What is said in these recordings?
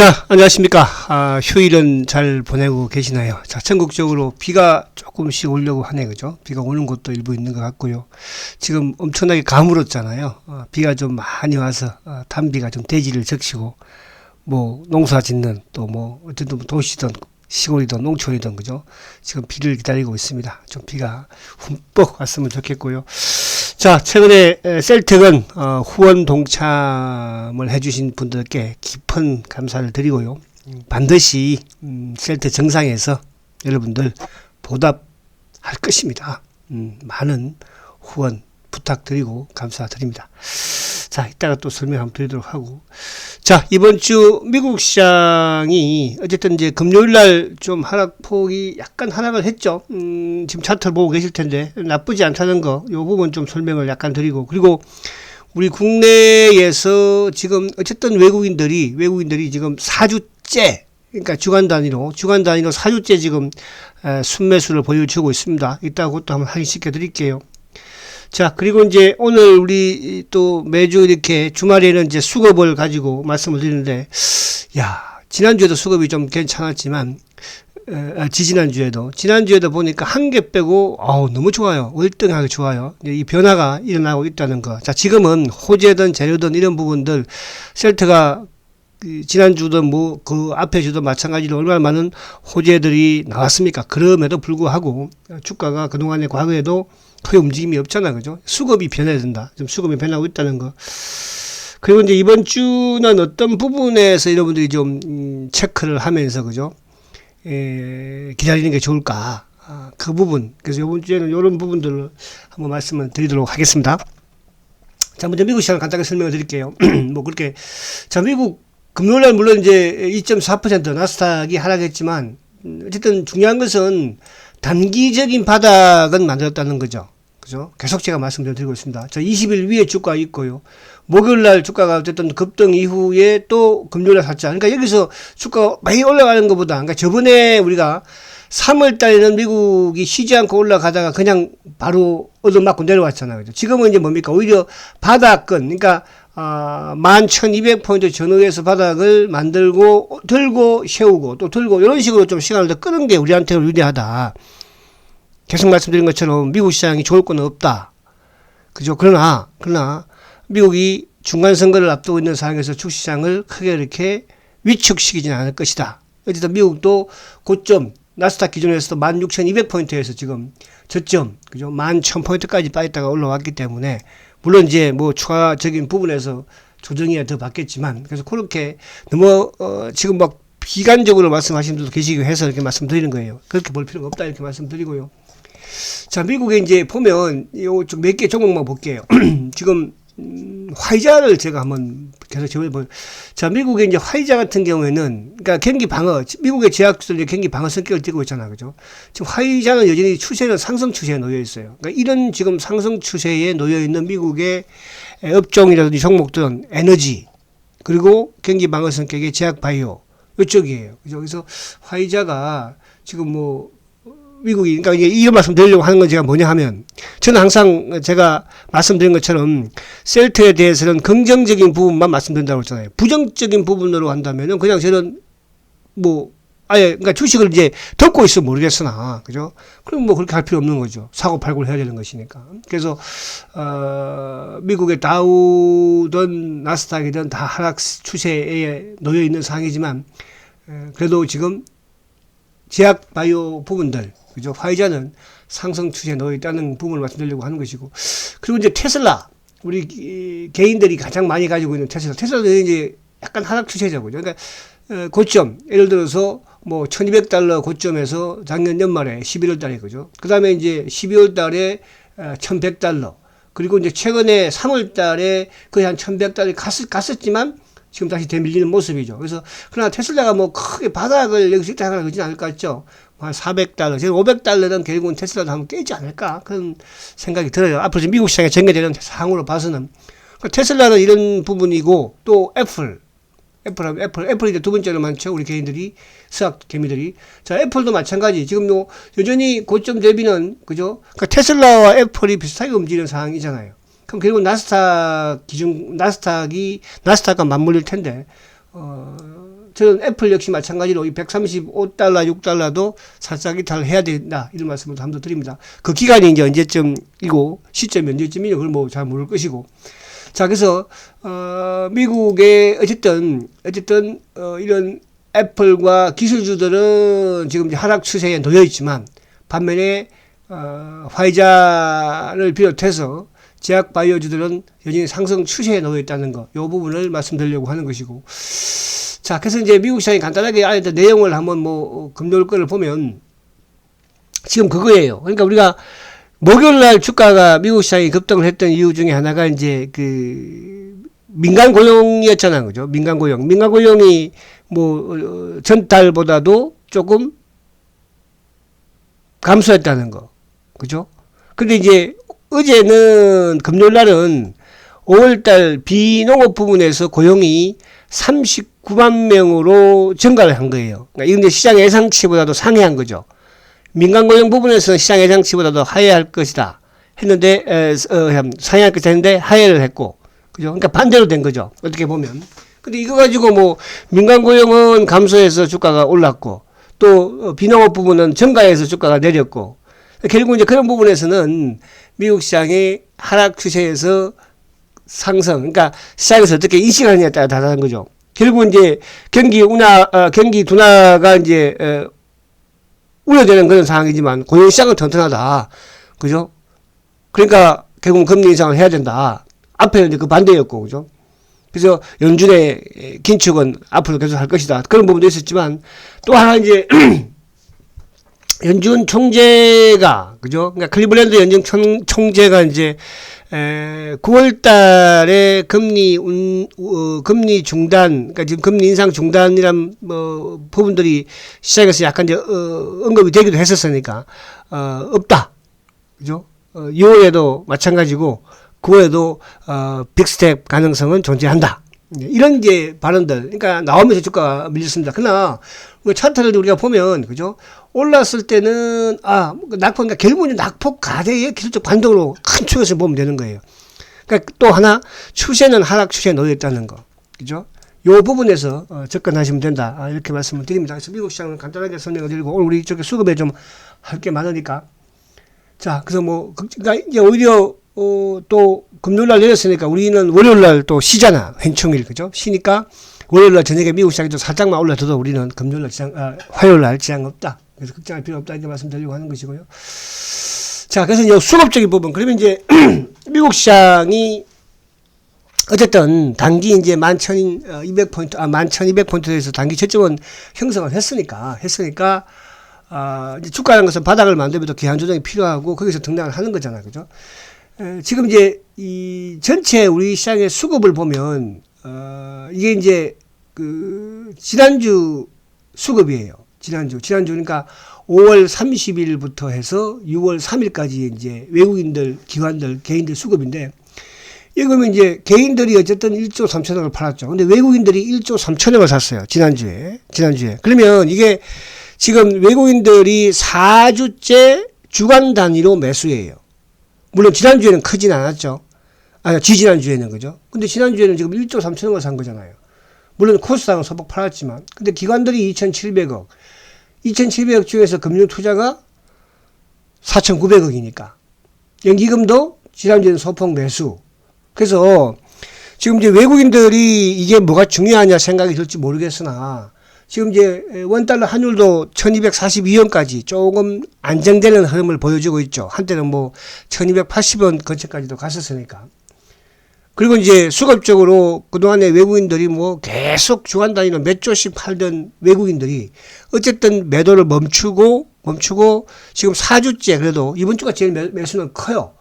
자, 안녕하십니까. 휴일은 잘 보내고 계시나요? 자, 전국적으로 비가 조금씩 오려고 하네, 그죠? 비가 오는 곳도 일부 있는 것 같고요. 지금 엄청나게 가물었잖아요. 비가 좀 많이 와서, 단비가 좀 대지를 적시고, 뭐, 농사 짓는, 또 뭐, 어쨌든 도시든, 시골이든 농촌이든, 그죠? 지금 비를 기다리고 있습니다. 좀 비가 흠뻑 왔으면 좋겠고요. 자, 최근에 셀텍은 후원 동참을 해주신 분들께 깊은 감사를 드리고요. 반드시 셀텍 정상에서 여러분들 보답할 것입니다. 많은 후원 부탁드리고 감사드립니다. 자, 이따가 또 설명 한번 드리도록 하고. 자, 이번 주 미국 시장이 어쨌든 이제 금요일 날 좀 하락폭이 약간 하락을 했죠. 지금 차트를 보고 계실 텐데 나쁘지 않다는 거, 요 부분 좀 설명을 약간 드리고, 그리고 우리 국내에서 지금 어쨌든 외국인들이 지금 4주째, 그러니까 주간 단위로 4주째 지금 순매수를 보여주고 있습니다. 이따가 그것도 한번 확인시켜 드릴게요. 자, 그리고 이제 오늘 우리 또 매주 이렇게 주말에는 이제 수급을 가지고 말씀을 드리는데, 야, 지난주에도 수급이 좀 괜찮았지만, 지난주에도 보니까 한 개 빼고, 너무 좋아요. 월등하게 좋아요. 이 변화가 일어나고 있다는 거. 자, 지금은 호재든 재료든 이런 부분들, 셀트가 지난주도 뭐 그 앞에 주도 마찬가지로 얼마나 많은 호재들이 나왔습니까? 그럼에도 불구하고 주가가 그동안의 과거에도 거의 움직임이 없잖아, 그죠? 수급이 변해야 된다. 좀 수급이 변하고 있다는 거. 그리고 이제 이번 주는 어떤 부분에서 여러분들이 좀 체크를 하면서, 그죠? 기다리는 게 좋을까? 그 부분. 그래서 이번 주에는 이런 부분들을 한번 말씀을 드리도록 하겠습니다. 자, 먼저 미국 시장을 간단하게 설명을 드릴게요. 뭐 그렇게. 자, 미국 금요일날 물론 이제 2.4% 나스닥이 하락했지만, 어쨌든 중요한 것은 단기적인 바닥은 만들었다는 거죠. 그죠? 계속 제가 말씀드리고 있습니다. 저 20일 위에 주가 있고요. 목요일날 주가가 어쨌든 급등 이후에 또 금요일날 살자. 그러니까 여기서 주가가 많이 올라가는 것보다, 그러니까 저번에 우리가 3월 달에는 미국이 쉬지 않고 올라가다가 그냥 바로 얻어맞고 내려왔잖아요. 그죠? 지금은 이제 뭡니까? 오히려 바닥권, 그러니까 11,200포인트 전후에서 바닥을 만들고 들고 세우고 또 들고 이런 식으로 좀 시간을 더 끄는 게 우리한테는 유리하다. 계속 말씀드린 것처럼 미국 시장이 좋을 건 없다. 그죠? 그러나 미국이 중간 선거를 앞두고 있는 상황에서 주식시장을 크게 이렇게 위축시키지는 않을 것이다. 어쨌든 미국도 고점 나스닥 기준에서도 16,200포인트에서 지금 저점, 그죠? 11,000포인트까지 빠졌다가 올라왔기 때문에, 물론 이제 뭐 추가적인 부분에서 조정이 더 받겠지만, 그래서 그렇게 너무, 지금 막 비관적으로 말씀하시는 분도 계시고 해서 이렇게 말씀드리는 거예요. 그렇게 볼 필요가 없다 이렇게 말씀드리고요. 자, 미국에 이제 보면, 요 좀 몇 개 종목만 볼게요. 지금, 화이자를 제가 한번 계속 적어보요. 자, 미국의 이제 화이자 같은 경우에는, 그러니까 경기 방어, 미국의 제약들이 경기 방어 성격을 띠고 있잖아요. 그죠? 지금 화이자는 여전히 추세는 상승 추세에 놓여 있어요. 그러니까 이런 지금 상승 추세에 놓여 있는 미국의 업종이라든지 종목들은 에너지, 그리고 경기 방어 성격의 제약 바이오, 이쪽이에요. 그죠? 그래서 화이자가 지금 뭐, 미국이, 그러니까 이게 이런 말씀 드리려고 하는 건 제가 뭐냐 하면, 저는 항상 제가 말씀드린 것처럼 셀트에 대해서는 긍정적인 부분만 말씀드린다고 했잖아요. 부정적인 부분으로 한다면은 그냥 저는 뭐, 아예, 그러니까 주식을 이제 덮고 있으면 모르겠으나, 그죠? 그럼 뭐 그렇게 할 필요 없는 거죠. 사고 팔고를 해야 되는 것이니까. 그래서, 미국의 다우든 나스닥이든 다 하락 추세에 놓여 있는 상황이지만, 그래도 지금 제약 바이오 부분들, 그죠? 화이자는 상승 추세에 놓여 있다는 부분을 말씀드리려고 하는 것이고. 그리고 이제 테슬라, 우리 개인들이 가장 많이 가지고 있는 테슬라는 이제 약간 하락 추세죠. 그죠? 그러니까, 고점, 예를 들어서 뭐 1200달러 고점에서 작년 연말에 11월 달에, 그죠? 그 다음에 이제 12월 달에 1100달러. 그리고 이제 최근에 3월 달에 거의 한 1100달러 갔었지만 지금 다시 되밀리는 모습이죠. 그래서, 그러나 테슬라가 뭐 크게 바닥을 여기서 이렇게 하거나 그러진 않을 것 같죠. 한 400달러, 500달러는 결국은 테슬라도 한번 깨지 않을까. 그런 생각이 들어요. 앞으로 미국 시장에 전개되는 상황으로 봐서는. 테슬라는 이런 부분이고, 또 애플이 이제 두 번째로 많죠. 우리 개인들이, 수학 개미들이. 자, 애플도 마찬가지. 지금 요, 여전히 고점 대비는, 그죠? 그러니까 테슬라와 애플이 비슷하게 움직이는 상황이잖아요. 그럼 결국 나스닥과 맞물릴 텐데, 저는 애플 역시 마찬가지로 이 135달러, 6달러도 살짝 이탈을 해야 된다. 이런 말씀을 한번 드립니다. 그 기간이 이제 언제쯤이고, 시점이 언제쯤이냐, 그걸 뭐 잘 모를 것이고. 자, 그래서, 미국의 어쨌든, 이런 애플과 기술주들은 지금 이제 하락 추세에 놓여 있지만, 반면에, 화이자를 비롯해서 제약 바이오주들은 여전히 상승 추세에 놓여 있다는 거, 이 부분을 말씀드리려고 하는 것이고. 자, 그래서 이제 미국 시장이 간단하게 알려진 내용을 한번 뭐, 금요일 거를 보면, 지금 그거예요. 그러니까 우리가 목요일 날 주가가 미국 시장이 급등을 했던 이유 중에 하나가 이제 민간 고용이었잖아요. 그죠? 민간 고용. 민간 고용이 뭐, 전달보다도 조금 감소했다는 거. 그죠? 근데 이제 어제는 금요일 날은 5월달 비농업 부분에서 고용이 39만 명으로 증가를 한 거예요. 그러니까 이건 이제 시장 예상치보다도 상회한 거죠. 민간 고용 부분에서는 시장 예상치보다도 하회할 것이다 했는데 상회할 것이다 했는데 하회를 했고, 그죠? 그러니까 반대로 된 거죠. 어떻게 보면. 근데 이거 가지고 뭐 민간 고용은 감소해서 주가가 올랐고, 또 비농업 부분은 증가해서 주가가 내렸고, 결국 이제 그런 부분에서는 미국 시장의 하락 추세에서 상승, 그러니까 시장에서 어떻게 인식하느냐에 따라 다른 거죠. 결국 이제 경기 둔화가 이제 우려되는 그런 상황이지만 고용시장은 튼튼하다. 그죠? 그러니까 결국 금리 인상을 해야 된다. 앞에는 이제 그 반대였고, 그죠? 그래서 연준의 긴축은 앞으로 계속 할 것이다. 그런 부분도 있었지만 또 하나 이제 연준 총재가, 그죠? 그러니까 클리블랜드 연준 총재가 이제 9월 달에 금리 중단, 그러니까 지금 금리 인상 중단이란 뭐 부분들이 시장에서 약간 이제 언급이 되기도 했었으니까 없다. 그죠? 6월에도 마찬가지고 9월에도 빅스텝 가능성은 존재한다. 이런 이제 발언들, 그러니까 나오면서 주가가 밀렸습니다. 그러나 차트를 우리가 보면, 그죠? 올랐을 때는 그러니까 결국은 낙폭 가대의 기술적 반등으로 큰 추세를 보면 되는 거예요. 그러니까 또 하나 추세는 하락 추세에 놓여 있다는 거, 그죠? 요 부분에서 접근하시면 된다. 이렇게 말씀을 드립니다. 그래서 미국 시장은 간단하게 설명을 드리고, 오늘 우리 이쪽에 수급에 좀 할 게 많으니까. 자, 그래서 뭐 그러니까 이제 오히려 또 금요일날 내렸으니까 우리는 월요일날 또 쉬잖아. 횡충일, 그죠? 쉬니까 월요일날 저녁에 미국 시장이 좀 살짝만 올라도 우리는 금요일날 화요일날 지장 없다. 그래서 걱정할 필요 없다. 이렇게 말씀드리려고 하는 것이고요. 자, 그래서 이제 수급적인 부분. 그러면 이제 미국 시장이 어쨌든 단기 이제 11,200포인트, 11,200포인트에서 단기 저점은 형성을 했으니까, 이제 주가라는 것은 바닥을 만들면서 기한 조정이 필요하고 거기서 등락을 하는 거잖아요. 그죠? 지금 이제 이 전체 우리 시장의 수급을 보면, 이게 이제 지난주 수급이에요. 지난주 그러니까 5월 30일부터 해서 6월 3일까지 이제 외국인들, 기관들, 개인들 수급인데, 이거 보면 이제 개인들이 어쨌든 1조 3천억을 팔았죠. 근데 외국인들이 1조 3천억을 샀어요. 지난주에. 그러면 이게 지금 외국인들이 4주째 주간 단위로 매수예요. 물론 지난주에는 크진 않았죠. 지지난주에는, 그죠? 근데 지난주에는 지금 1조 3천억을 산 거잖아요. 물론 코스닥은 소폭 팔았지만, 근데 기관들이 2,700억 중에서 금융 투자가 4,900억이니까. 연기금도 지난주에는 소폭 매수. 그래서 지금 이제 외국인들이 이게 뭐가 중요하냐 생각이 들지 모르겠으나, 지금 이제 원달러 환율도 1242원까지 조금 안정되는 흐름을 보여주고 있죠. 한때는 뭐 1280원 근처까지도 갔었으니까. 그리고 이제 수급적으로 그동안에 외국인들이 뭐 계속 주간 단위로 몇 조씩 팔던 외국인들이 어쨌든 매도를 멈추고 지금 4주째 그래도 이번 주가 제일 매수는 커요.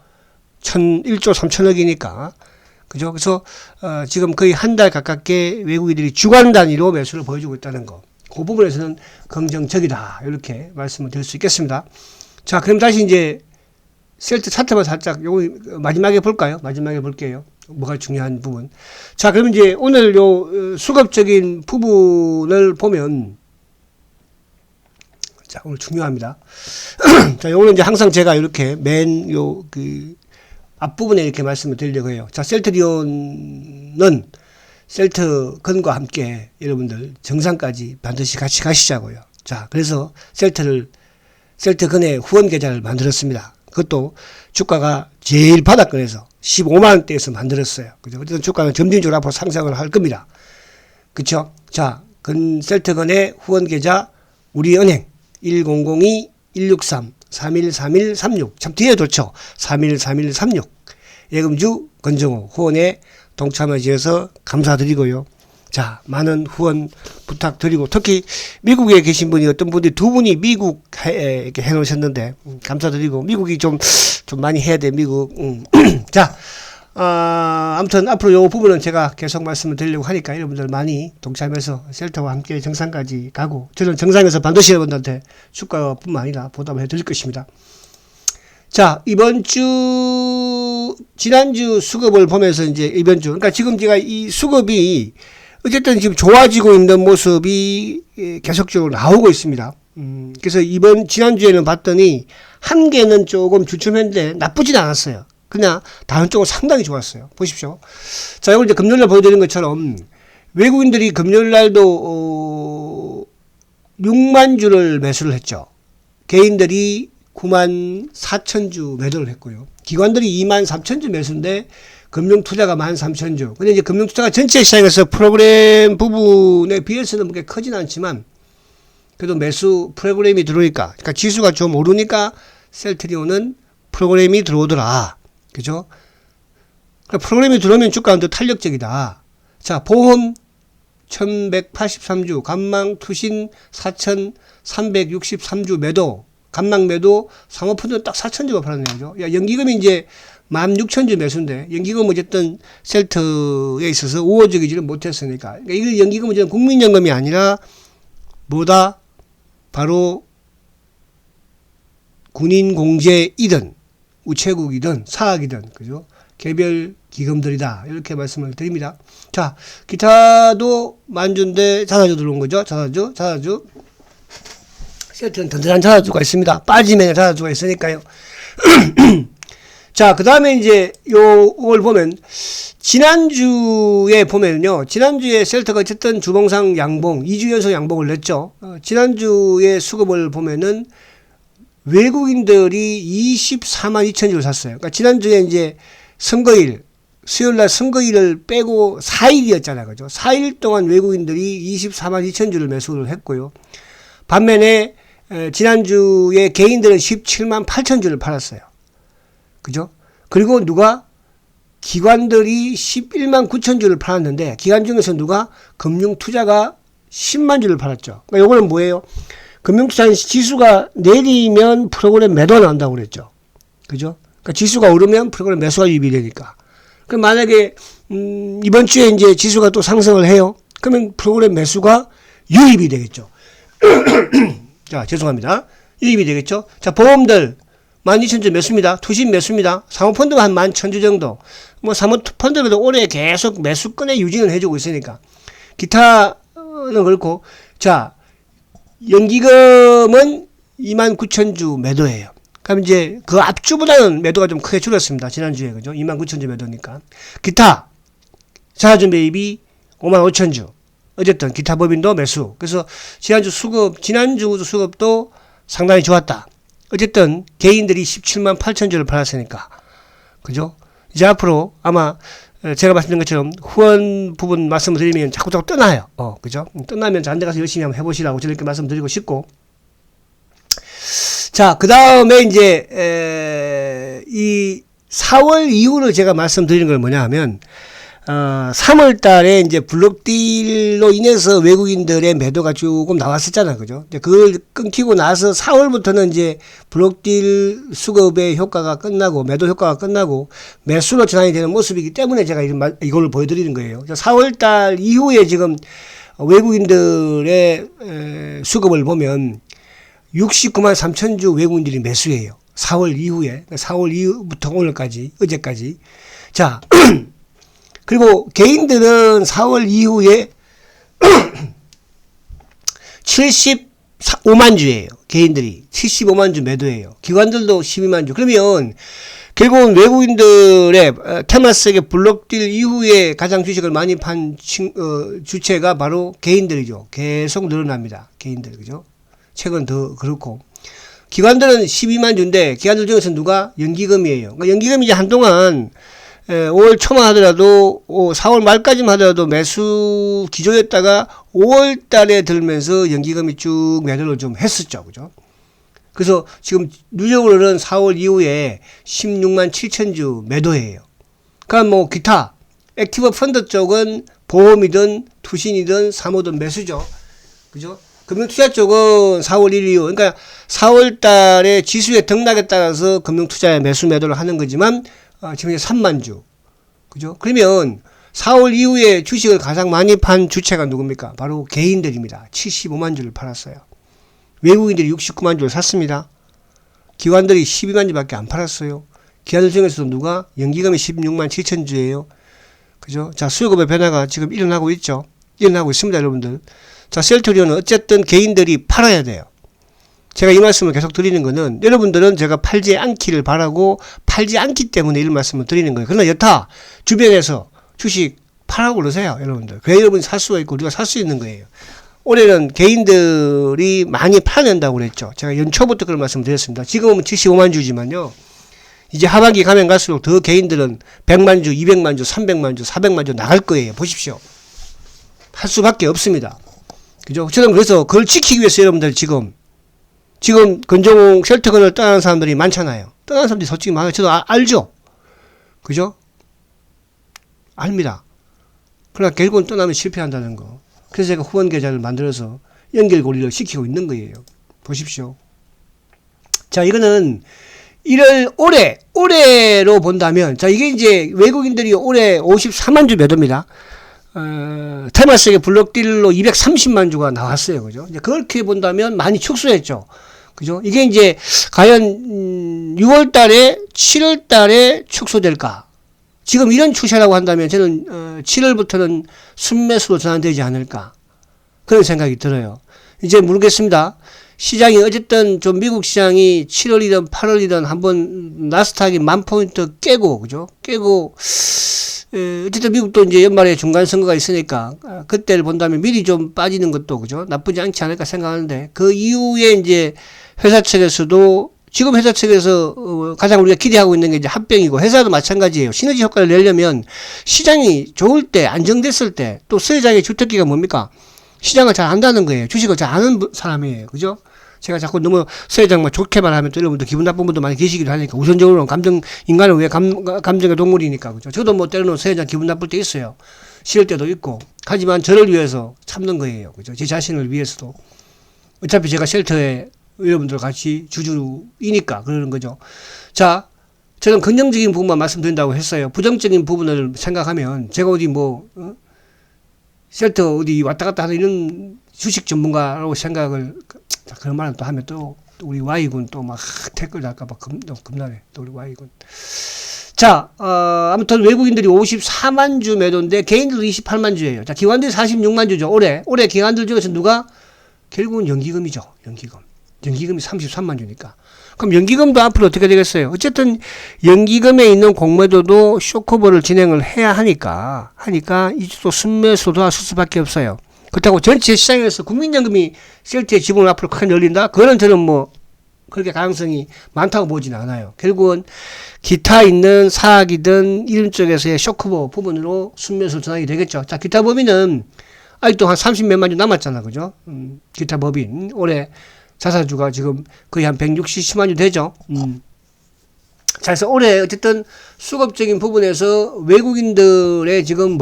1조 3천억이니까. 그죠? 그래서 지금 거의 한 달 가깝게 외국인들이 주간 단위로 매수를 보여주고 있다는 거. 그 부분에서는 긍정적이다. 이렇게 말씀을 드릴 수 있겠습니다. 자, 그럼 다시 이제 셀트 차트만 살짝 요거 마지막에 볼까요? 마지막에 볼게요. 뭐가 중요한 부분. 자, 그러면 이제 오늘 요 수급적인 부분을 보면, 자, 오늘 중요합니다. 자, 요거는 이제 항상 제가 이렇게 앞부분에 이렇게 말씀을 드리려고 해요. 자, 셀트리온은 셀트건과 함께 여러분들 정상까지 반드시 같이 가시자고요. 자, 그래서 셀트건의 후원 계좌를 만들었습니다. 그것도 주가가 제일 바닥권에서 15만원대에서 만들었어요. 그죠? 어쨌든 주가는 점진적으로 앞으로 상승을 할 겁니다. 그쵸? 자, 셀트건의 후원 계좌 우리은행 1002-163-313136 참 뒤에 좋죠. 313136 예금주 권정호 후원에 동참해 주셔서 감사드리고요. 자, 많은 후원 부탁드리고, 특히 미국에 계신 분이 어떤 분들이 두 분이 미국 이렇게 해놓으셨는데, 감사드리고, 미국이 좀 많이 해야 돼, 미국. 자, 아무튼 앞으로 요 부분은 제가 계속 말씀을 드리려고 하니까 여러분들 많이 동참해서 셀트와 함께 정상까지 가고, 저는 정상에서 반드시 여러분들한테 주가뿐만 아니라 보답을 해드릴 것입니다. 자, 지난주 수급을 보면서 이제 그러니까 지금 제가 이 수급이 어쨌든 지금 좋아지고 있는 모습이 계속적으로 나오고 있습니다. 그래서 지난주에는 봤더니 한 개는 조금 주춤했는데 나쁘진 않았어요. 그냥 다른 쪽은 상당히 좋았어요. 보십시오. 자, 이걸 이제 금요일날 보여드린 것처럼 외국인들이 금요일날도 6만 주를 매수를 했죠. 개인들이 9만 4천 주 매도를 했고요. 기관들이 2만 3천 주 매수인데 금융투자가 13,000주. 근데 이제 금융투자가 전체 시장에서 프로그램 부분에 비해서는 그렇게 크진 않지만, 그래도 매수 프로그램이 들어오니까, 그러니까 지수가 좀 오르니까 셀트리온은 프로그램이 들어오더라. 그죠? 그러니까 프로그램이 들어오면 주가는 더 탄력적이다. 자, 보험 1183주, 간망 투신 4363주 매도, 간망 매도, 사모펀드는 딱 4,000주가 팔았네요. 야, 연기금이 이제 16,000주 매수인데, 연기금 어쨌든 셀트에 있어서 우호적이지는 못했으니까. 그러니까 이걸 연기금은 저는 국민연금이 아니라, 뭐다? 바로, 군인공제이든, 우체국이든, 사학이든, 그죠? 개별 기금들이다. 이렇게 말씀을 드립니다. 자, 기타도 만주인데 자사주 들어온 거죠? 자사주. 셀트는 든든한 자사주가 있습니다. 빠지면 자사주가 있으니까요. 자, 그 다음에 이제 요걸 보면, 지난주에 보면요. 지난주에 셀트가 어쨌든 주봉상 양봉, 2주 연속 양봉을 냈죠. 지난주에 수급을 보면은 외국인들이 24만 2천 주를 샀어요. 그러니까 지난주에 이제 선거일, 수요일날 선거일을 빼고 4일이었잖아요. 그죠? 4일 동안 외국인들이 24만 2천 주를 매수를 했고요. 반면에 지난주에 개인들은 17만 8천 주를 팔았어요. 그죠? 그리고 기관들이 11만 9천 주를 팔았는데, 기관 중에서 금융투자가 10만 주를 팔았죠. 그러니까 요거는 뭐예요? 금융투자 지수가 내리면 프로그램 매도가 나온다고 그랬죠. 그죠? 그러니까 지수가 오르면 프로그램 매수가 유입이 되니까. 그럼 만약에, 이번 주에 이제 지수가 또 상승을 해요. 그러면 프로그램 매수가 유입이 되겠죠. 자, 죄송합니다. 유입이 되겠죠. 자, 보험들 12,000주 매수입니다. 투신 매수입니다. 사모펀드가 한 11,000주 정도. 뭐 사모펀드도 올해 계속 매수권에 유지는 해주고 있으니까. 기타는 그렇고. 자, 연기금은 29,000주 매도예요. 그럼 이제 그 앞주보다는 매도가 좀 크게 줄었습니다. 지난주에. 그죠? 29,000주 매도니까. 기타 자사주 매입이 55,000주. 어쨌든 기타 법인도 매수. 그래서 지난주 수급도 상당히 좋았다. 어쨌든 개인들이 17만 8천 주를 팔았으니까. 그죠? 이제 앞으로 아마 제가 말씀드린 것처럼 후원 부분 말씀을 드리면 자꾸 떠나요. 그죠? 떠나면 자, 한 데 가서 열심히 한번 해보시라고 저렇게 말씀드리고 싶고. 자, 그 다음에 이제 이 4월 이후로 제가 말씀드리는 건 뭐냐 하면 3월 달에 이제 블록딜로 인해서 외국인들의 매도가 조금 나왔었잖아. 그죠? 이제 그걸 끊기고 나서 4월부터는 이제 블록딜 수급의 효과가 끝나고, 매도 효과가 끝나고, 매수로 전환이 되는 모습이기 때문에 제가 이걸 보여드리는 거예요. 4월 달 이후에 지금 외국인들의 수급을 보면 69만 3천 주 외국인들이 매수해요. 4월 이후에. 4월 이후부터 오늘까지, 어제까지. 자, 그리고 개인들은 4월 이후에 75만 주예요. 개인들이 75만 주 매도예요. 기관들도 12만 주. 그러면 결국은 외국인들의 테마스에게 블록딜 이후에 가장 주식을 많이 판 주체가 바로 개인들이죠. 계속 늘어납니다. 개인들, 그죠? 최근 더 그렇고. 기관들은 12만 주인데, 기관들 중에서 누가? 연기금이에요. 그러니까 연기금이 이제 한동안 5월 초만 하더라도 4월 말까지만 하더라도 매수 기조였다가 5월 달에 들면서 연기금이 쭉 매도를 좀 했었죠. 그죠? 그래서 지금 누적으로는 4월 이후에 16만 7천 주 매도예요. 그럼 뭐 기타 액티브 펀드 쪽은 보험이든 투신이든 사모든 매수죠. 그죠? 금융투자 쪽은 4월 1일 이후, 그러니까 4월 달에 지수의 등락에 따라서 금융투자에 매수 매도를 하는 거지만 지금 이제 3만 주. 그죠? 그러면 4월 이후에 주식을 가장 많이 판 주체가 누굽니까? 바로 개인들입니다. 75만 주를 팔았어요. 외국인들이 69만 주를 샀습니다. 기관들이 12만 주밖에 안 팔았어요. 기관들 중에서도 누가? 연기금이 16만 7천 주예요. 그죠? 자, 수요금의 변화가 지금 일어나고 있죠. 일어나고 있습니다, 여러분들. 자, 셀트리온은 어쨌든 개인들이 팔아야 돼요. 제가 이 말씀을 계속 드리는 거는 여러분들은 제가 팔지 않기를 바라고 팔지 않기 때문에 이런 말씀을 드리는 거예요. 그러나 여타 주변에서 주식 팔라고 그러세요, 여러분들. 그래 여러분이 살 수가 있고 우리가 살 수 있는 거예요. 올해는 개인들이 많이 팔아낸다고 그랬죠. 제가 연초부터 그런 말씀 드렸습니다. 지금은 75만 주지만요. 이제 하반기 가면 갈수록 더 개인들은 100만 주, 200만 주, 300만 주, 400만 주 나갈 거예요. 보십시오. 할 수밖에 없습니다. 그죠? 저는 그래서 그걸 지키기 위해서 여러분들 지금 건종 쉘터건을 떠나는 사람들이 많잖아요. 떠나는 사람들이 솔직히 많아요. 저도 알죠? 그죠? 압니다. 그러나 결국은 떠나면 실패한다는 거. 그래서 제가 후원 계좌를 만들어서 연결고리를 시키고 있는 거예요. 보십시오. 자, 이거는 올해로 본다면, 자, 이게 이제 외국인들이 올해 54만 주 매도입니다. 테마스에게 블록딜로 230만 주가 나왔어요. 그죠? 이제 그렇게 본다면 많이 축소했죠. 그죠? 이게 이제 과연 6월 달에, 7월 달에 축소될까? 지금 이런 추세라고 한다면 저는 7월부터는 순매수로 전환되지 않을까? 그런 생각이 들어요. 이제 모르겠습니다. 시장이 어쨌든 좀 미국 시장이 7월이든 8월이든 한번 나스닥이 10,000포인트 깨고, 그죠? 깨고, 어쨌든 미국도 이제 연말에 중간 선거가 있으니까 그때를 본다면 미리 좀 빠지는 것도, 그죠? 나쁘지 않지 않을까 생각하는데 그 이후에 이제 회사 측에서도 지금 회사 측에서 가장 우리가 기대하고 있는 게 이제 합병이고 회사도 마찬가지예요. 시너지 효과를 내려면 시장이 좋을 때, 안정됐을 때, 또 서해장의 주특기가 뭡니까? 시장을 잘 안다는 거예요. 주식을 잘 아는 사람이에요. 그죠? 제가 자꾸 너무 서해장만 좋게 말하면 또 여러분들 기분 나쁜 분도 많이 계시기도 하니까 우선적으로는 인간은 왜 감정의 동물이니까. 그죠? 저도 뭐 때로는 서해장 기분 나쁠 때 있어요. 싫을 때도 있고. 하지만 저를 위해서 참는 거예요. 그죠? 제 자신을 위해서도. 어차피 제가 쉘터에 여러분들 같이 주주이니까 그러는 거죠. 자, 저는 긍정적인 부분만 말씀드린다고 했어요. 부정적인 부분을 생각하면 제가 어디 쉘터 어디 왔다 갔다 하는 이런 주식 전문가라고 생각을, 그런 말을 또 하면 또 우리 Y군 또 막 댓글 달까봐 겁나네. 또 우리 Y군. 자, 아무튼 외국인들이 54만 주 매도인데 개인들도 28만 주예요. 자, 기관들이 46만 주죠. 올해 기관들 중에서 누가? 결국은 연기금이죠. 연기금이 33만 주니까. 그럼 연기금도 앞으로 어떻게 되겠어요? 어쨌든 연기금에 있는 공매도도 쇼커버를 진행을 해야 하니까 이쪽도 순매수도 할 수밖에 없어요. 그렇다고 전체 시장에서 국민연금이 셀트의 지분을 앞으로 크게 늘린다? 그거는 저는 뭐 그렇게 가능성이 많다고 보진 않아요. 결국은 기타 있는 사학이든 이런 쪽에서의 쇼커버 부분으로 순매수 전환이 되겠죠. 자, 기타 법인은 아직도 한 30몇만 주 남았잖아. 그죠? 기타 법인 올해 자사주가 지금 거의 한 160만 주 되죠. 자, 그래서 올해 어쨌든 수급적인 부분에서 외국인들의 지금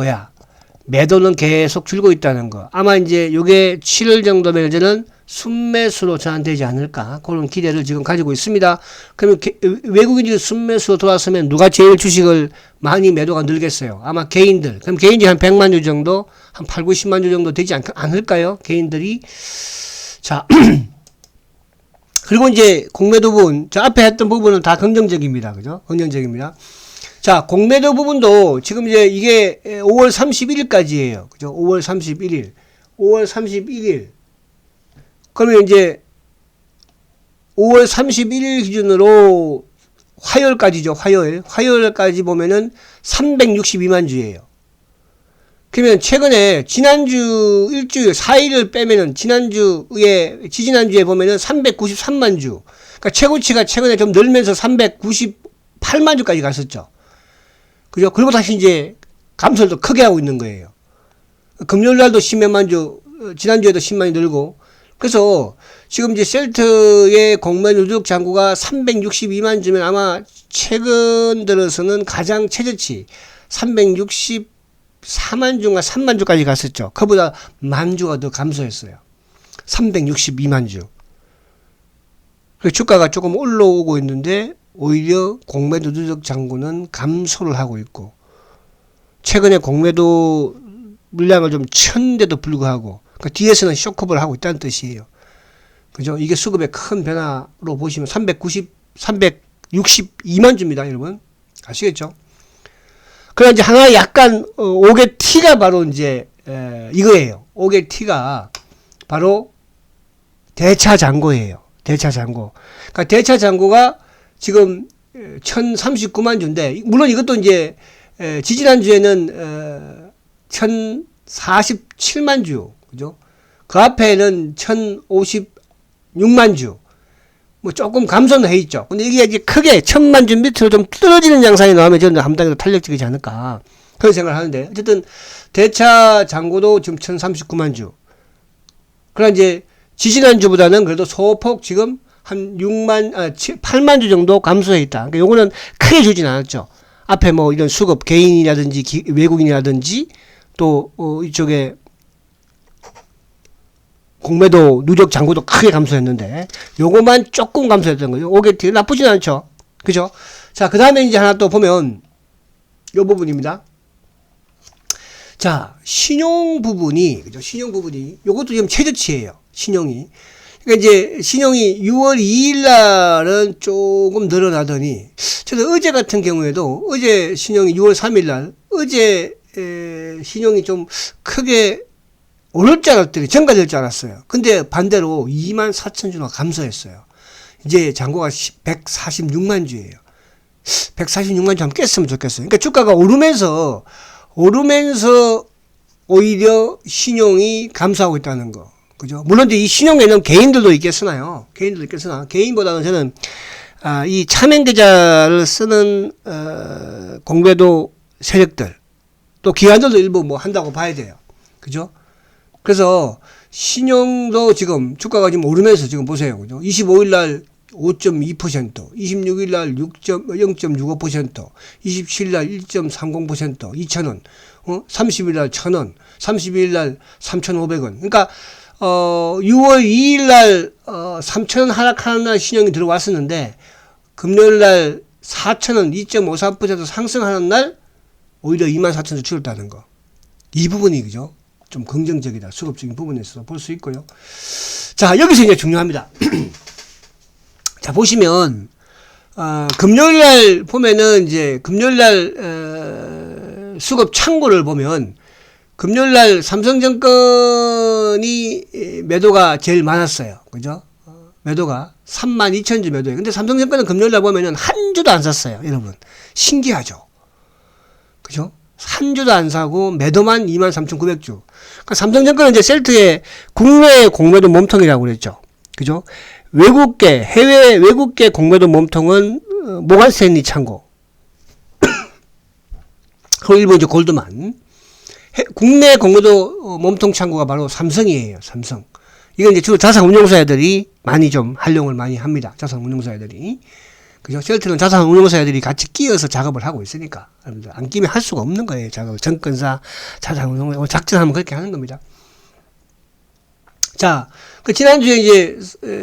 매도는 계속 줄고 있다는 거. 아마 이제 요게 7월 정도면 저는 순매수로 전환되지 않을까. 그런 기대를 지금 가지고 있습니다. 그러면 외국인들이 순매수로 돌아서면 누가 제일 주식을 많이 매도가 늘겠어요? 아마 개인들. 그럼 개인들이 한 100만 주 정도, 한 8, 90만 주 정도 되지 않을까요? 개인들이. 자. 그리고 이제 공매도 부분, 저 앞에 했던 부분은 다 긍정적입니다. 그죠? 긍정적입니다. 자, 공매도 부분도 지금 이제 이게 5월 31일까지예요. 그죠? 5월 31일. 그러면 이제 5월 31일 기준으로 화요일까지죠. 화요일까지 보면은 362만 주예요. 그러면 최근에 지난주 일주일 4일을 빼면은 지지난주에 보면은 393만 주. 그러니까 최고치가 최근에 좀 늘면서 398만 주까지 갔었죠. 그죠? 그리고 다시 이제 감소를 더 크게 하고 있는 거예요. 금요일 날도 10몇만 주, 지난주에도 10만이 늘고. 그래서 지금 이제 셀트의 공매 누적 잔고가 362만 주면 아마 최근 들어서는 가장 최저치 364만 주인가 3만 주까지 갔었죠. 그보다 만 주가 더 감소했어요. 362만 주. 그래서 주가가 조금 올라오고 있는데 오히려 공매도 누적 잔고는 감소를 하고 있고, 최근에 공매도 물량을 좀 쳤는데도 불구하고, 그러니까 뒤에서는 쇼크업을 하고 있다는 뜻이에요. 그죠? 이게 수급의 큰 변화로 보시면 362만 주입니다, 여러분. 아시겠죠? 그러나 이제 하나 약간, 옥의 T가 바로 이제, 이거예요. 옥의 T가 바로 대차 잔고예요. 대차 잔고. 그러니까 대차 잔고가 지금 1039만 주인데, 물론 이것도 이제, 지지난주에는, 1047만 주. 그죠? 그 앞에는 1056만 주. 뭐 조금 감소는 해 있죠. 근데 이게 이제 크게 1000만 주 밑으로 좀 떨어지는 양상이 나오면 저는 한 단계 더 탄력적이지 않을까. 그런 생각을 하는데. 어쨌든, 대차 잔고도 지금 1039만 주. 그러나 이제, 지지난주보다는 그래도 소폭 지금 한 8만 주 정도 감소해 있다. 그러니까 요거는 크게 주진 않았죠. 앞에 뭐 이런 수급, 개인이라든지 외국인이라든지 또, 이쪽에 공매도 누적 잔고도 크게 감소했는데, 요거만 조금 감소했던 거죠. 오게티 나쁘진 않죠. 그죠? 자, 그 다음에 이제 하나 또 보면, 요 부분입니다. 자, 신용 부분이, 그죠? 신용 부분이, 요것도 지금 최저치예요. 신용이. 그러니까 이제 신용이 6월 2일 날은 조금 늘어나더니, 저도 어제 같은 경우에도 어제 신용이 6월 3일 날, 어제 신용이 좀 크게 오를 줄 알았더니 증가될 줄 알았어요. 근데 반대로 2만 4천 주가 감소했어요. 이제 잔고가 146만 주예요. 146만 주 한번 깼으면 좋겠어요. 그러니까 주가가 오르면서 오히려 신용이 감소하고 있다는 거. 그죠? 물론 이 신용에는 개인들도 있겠으나요. 개인보다는 저는, 이 차명계좌를 쓰는, 공매도 세력들, 또 기관들도 일부 뭐 한다고 봐야 돼요. 그죠? 그래서 신용도 지금 주가가 지금 오르면서 지금 보세요. 그죠? 25일 날 5.2%, 26일 날 0.65%, 27일 날 1.30%, 2,000원, 30일 날 1,000원, 32일 날 3,500원. 그러니까 6월 2일 날 3,000원 하락하는 날 신용이 들어왔었는데, 금요일 날 4,000원 2.53% 상승하는 날 오히려 24,000원 줄었다는 거. 이 부분이 그죠? 좀 긍정적이다. 수급적인 부분에서 볼 수 있고요. 자, 여기서 이제 중요합니다. 자, 보시면 금요일 날 보면은 이제 금요일 날 수급 창구를 보면, 금요일 날 삼성증권이 매도가 제일 많았어요. 그죠? 매도가 32,000주 매도예요. 근데 삼성증권은 금요일 날 보면은 한 주도 안 샀어요. 여러분. 신기하죠? 그죠? 한 주도 안 사고 매도만 23,900주. 그러니까 삼성증권은 이제 셀트의 국내 공매도 몸통이라고 그랬죠. 그죠? 해외 외국계 공매도 몸통은 모간 스탠리 창고. 그리고 일본 이제 골드만. 국내 공매도 몸통 창구가 바로 삼성이에요. 삼성. 이건 이제 주로 자산운용사들이 많이 좀 활용을 많이 합니다. 자산운용사들이. 그죠? 셀트는 자산운용사들이 같이 끼어서 작업을 하고 있으니까. 안 끼면 할 수가 없는 거예요. 작업을. 정권사, 자산운용사, 작전하면 그렇게 하는 겁니다. 자, 그 지난주에 이제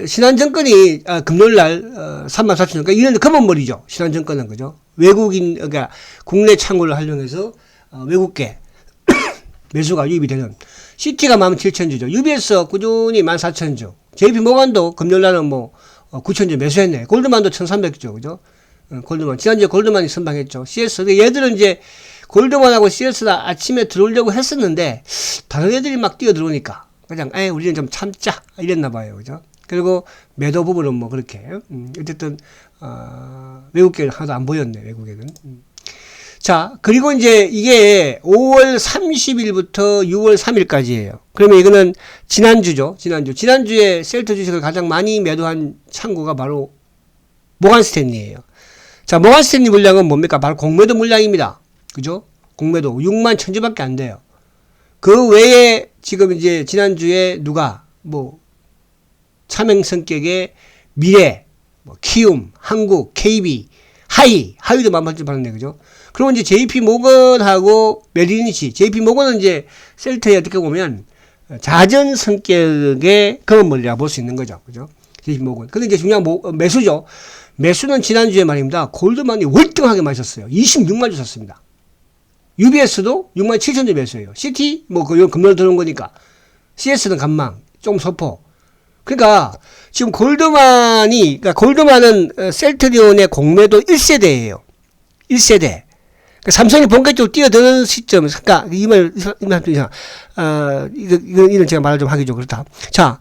신한증권이 금요일 날 34,000원. 그러니까 이런 검은머리죠. 신한증권은 그죠? 외국인, 그러니까 국내 창구를 활용해서 외국계 매수가 유입이 되는. CT가 17,000주죠. UBS 꾸준히 14,000주. JP모간도 금요일 날은 뭐 9,000주 매수했네. 골드만도 1,300주. 그죠? 골드만. 지난주에 골드만이 선방했죠. CS. 얘들은 이제 골드만하고 CS가 아침에 들어오려고 했었는데 다른 애들이 막 뛰어 들어오니까 그냥 우리는 좀 참자 이랬나 봐요. 그죠? 그리고 매도 부분은 뭐 그렇게 어쨌든 외국계는 하나도 안 보였네. 외국에는. 자, 그리고 이제 이게 5월 30일부터 6월 3일까지예요. 그러면 이거는 지난주죠. 지난주에 셀트 주식을 가장 많이 매도한 창구가 바로 모간 스탠리예요. 자, 모간 스탠리 물량은 뭡니까? 바로 공매도 물량입니다. 그죠? 공매도 6만 1000주밖에 안 돼요. 그 외에 지금 이제 지난주에 누가 뭐 차명 성격의 미래, 뭐 키움, 한국, KB, 하이도 18,000주 팔았네. 그죠? 그리고 이제 JP 모건하고 메리린치, JP 모건은 이제 셀트에 어떻게 보면 자전 성격의 그런 물이라고 볼 수 있는 거죠. 그죠? JP 모건. 근데 이제 중요한 매수죠. 매수는 지난주에 말입니다. 골드만이 월등하게 마셨어요. 26만 주 샀습니다. UBS도 6만 7천 주 매수예요. CT, 뭐, 그, 금년 들어온 거니까. CS는 간망, 좀 소포. 그러니까, 지금 그러니까 골드만은 셀트리온의 공매도 1세대예요. 1세대. 그러니까 삼성이 본격적으로 뛰어드는 시점, 그러니까, 이건 제가 말을 좀 하기 좀 그렇다. 자,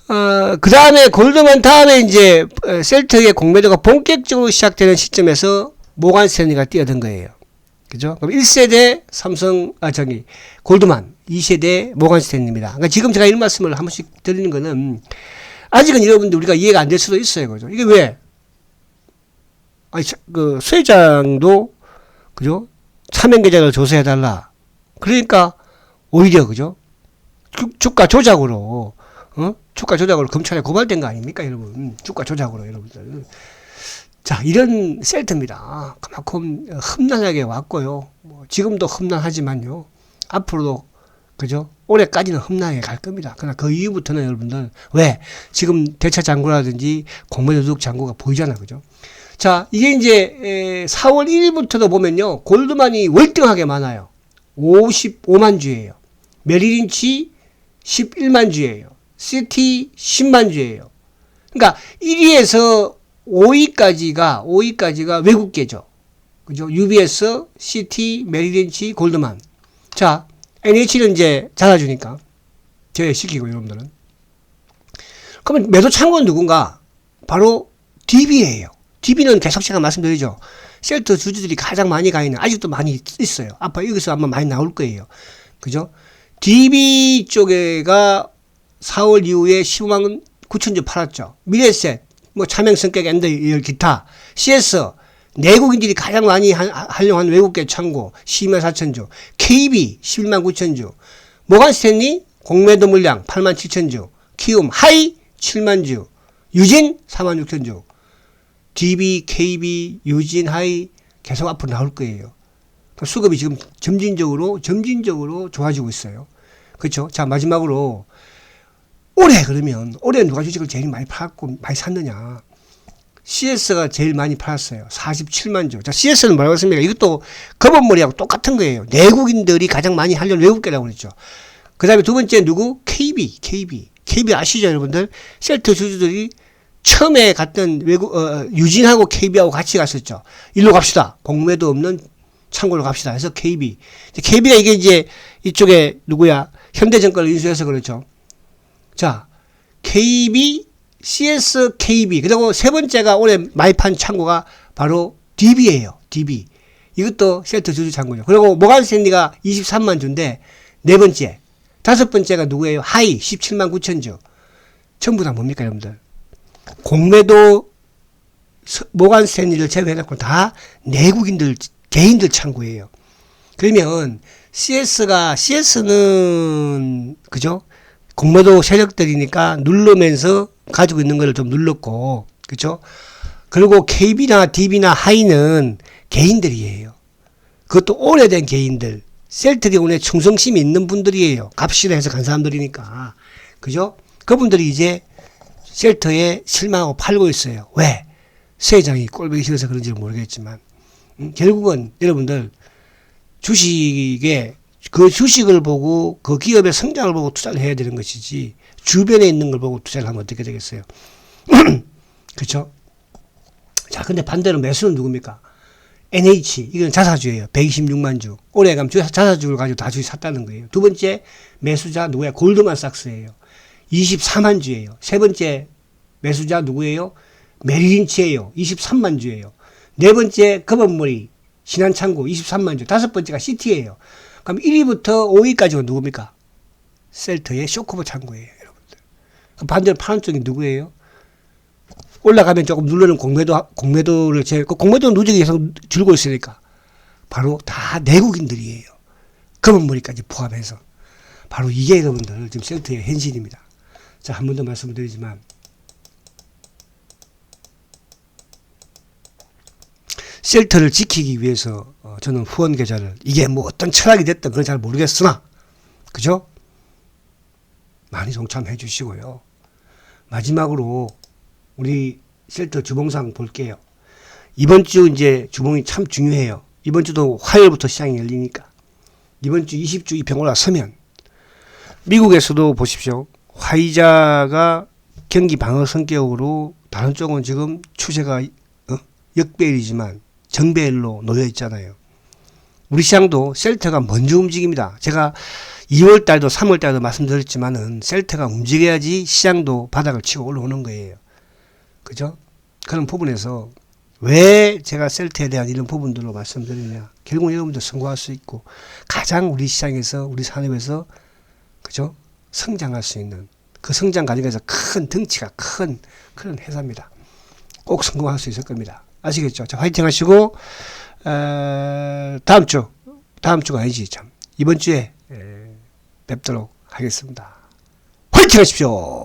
그 다음에 골드만 다음에 이제 셀트의 공매도가 본격적으로 시작되는 시점에서 모간 스탠리가 뛰어든 거예요. 그죠? 그럼 1세대 골드만, 2세대 모간 스탠리입니다. 그러니까 지금 제가 이런 말씀을 한 번씩 드리는 거는 아직은 여러분들 우리가 이해가 안 될 수도 있어요. 그죠? 이게 왜? 아니, 그, 수혜장도, 그죠? 차명 계좌를 조사해달라. 그러니까, 오히려, 그죠? 주가 조작으로, 주가 조작으로 검찰에 고발된 거 아닙니까, 여러분? 주가 조작으로, 여러분들. 자, 이런 셀트입니다. 그만큼 험난하게 왔고요. 뭐 지금도 험난하지만요. 앞으로도, 그죠? 올해까지는 험난하게 갈 겁니다. 그러나 그 이후부터는 여러분들, 왜? 지금 대차 잔고라든지 공매도둑 잔고가 보이잖아. 그죠? 자, 이게 이제 4월 1일부터도 보면요. 골드만이 월등하게 많아요. 55만 주예요. 메리린치 11만 주예요. 시티 10만 주예요. 그러니까 1위에서 5위까지가 외국계죠. 그죠? UBS, CT, 메리린치, 골드만. 자, NH는 이제 잡아주니까. 제외시키고, 여러분들은. 그러면 매도 창구는 누군가? 바로 DB예요. DB는 계속 제가 말씀드리죠. 셀트 주주들이 가장 많이 가 있는, 아직도 많이 있어요. 아빠 여기서 아마 많이 나올 거예요. 그죠? DB 쪽에가 4월 이후에 15만 9천주 팔았죠. 미래셋, 뭐 차명 성격 엔더 기타, CS, 내국인들이 가장 많이 활용한 외국계 창고 12만 4천주, KB 11만 9천주, 모간 스탠리 공매도 물량 8만 7천주, 키움 하이 7만 주, 유진 4만 6천주, DB, KB, 유진, 하이 계속 앞으로 나올 거예요. 수급이 지금 점진적으로 좋아지고 있어요. 그렇죠? 자, 마지막으로 올해 누가 주식을 제일 많이 팔았고 많이 샀느냐? CS가 제일 많이 팔았어요. 47만 주. 자, CS는 뭐라고 했습니까? 이것도 검은머리하고 똑같은 거예요. 내국인들이 가장 많이 하려는 외국계라고 그랬죠. 그 다음에 두 번째 누구? KB 아시죠, 여러분들? 셀트 주주들이 처음에 갔던 유진하고 KB하고 같이 갔었죠. 일로 갑시다. 공매도 없는 창고로 갑시다. 해서 KB가 이게 이제 이쪽에 누구야? 현대증권을 인수해서 그렇죠. 자, KB, CS, KB. 그리고 세 번째가 올해 많이 판 창고가 바로 DB예요. DB. 이것도 셀트 주주 창고죠. 그리고 모간 스탠리가 23만 주인데 네 번째. 다섯 번째가 누구예요? 하이 17만 9천 주. 전부 다 뭡니까, 여러분들? 공매도 모간 스탠리를 제외해놓고 다 내국인들, 개인들 창고예요. 그러면 CS는 그죠? 공매도 세력들이니까 누르면서 가지고 있는 거를 좀 눌렀고, 그죠? 그리고 KB나 DB나 하이는 개인들이에요. 그것도 오래된 개인들. 셀트리온에 충성심이 있는 분들이에요. 값이라 해서 간 사람들이니까. 그죠? 그분들이 이제 셀트에 실망하고 팔고 있어요. 왜? 세장이 꼴보기 싫어서 그런지 모르겠지만. 결국은 여러분들 주식에 그 주식을 보고 그 기업의 성장을 보고 투자를 해야 되는 것이지 주변에 있는 걸 보고 투자를 하면 어떻게 되겠어요? 그렇죠? 자, 근데 반대로 매수는 누굽니까? NH, 이건 자사주예요. 126만 주. 올해 가면 자사주를 가지고 다 주식 샀다는 거예요. 두 번째 매수자 누구야? 골드만삭스예요. 24만 주예요. 세 번째 매수자 누구예요? 메리린치예요. 23만 주예요. 네 번째 검은머리 신한창구 23만 주. 다섯 번째가 시티예요. 그럼 1위부터 5위까지가 누굽니까? 셀터의 쇼커버 창구예요, 여러분들. 반대로 파는 쪽이 누구예요? 올라가면 조금 누르는 공매도를 공매도는 누적이 계속 줄고 있으니까 바로 다 내국인들이에요. 검은머리까지 포함해서. 바로 이게 여러분들 지금 셀터의 현실입니다. 자, 한 번 더 말씀드리지만 셀터를 지키기 위해서 저는 후원 계좌를 이게 뭐 어떤 철학이 됐든 그건 잘 모르겠으나 그죠? 많이 동참해 주시고요. 마지막으로 우리 셀터 주봉상 볼게요. 이번 주 이제 주봉이 참 중요해요. 이번 주도 화요일부터 시장이 열리니까 이번 주 20주 이평 올라서면 미국에서도 보십시오. 화이자가 경기 방어 성격으로 다른 쪽은 지금 추세가 역배열이지만 정배열로 놓여 있잖아요. 우리 시장도 셀터가 먼저 움직입니다. 제가 2월 달도 3월 달도 말씀드렸지만은 셀터가 움직여야지 시장도 바닥을 치고 올라오는 거예요. 그죠? 그런 부분에서 왜 제가 셀터에 대한 이런 부분들로 말씀드리냐. 결국 여러분들 성공할 수 있고 가장 우리 시장에서 우리 산업에서 그죠? 성장할 수 있는 그 성장 과정에서 큰 덩치가 큰 그런 회사입니다. 꼭 성공할 수 있을 겁니다. 아시겠죠? 자, 화이팅 하시고 다음 주가 아니지 참 이번 주에 뵙도록 하겠습니다. 화이팅 하십시오.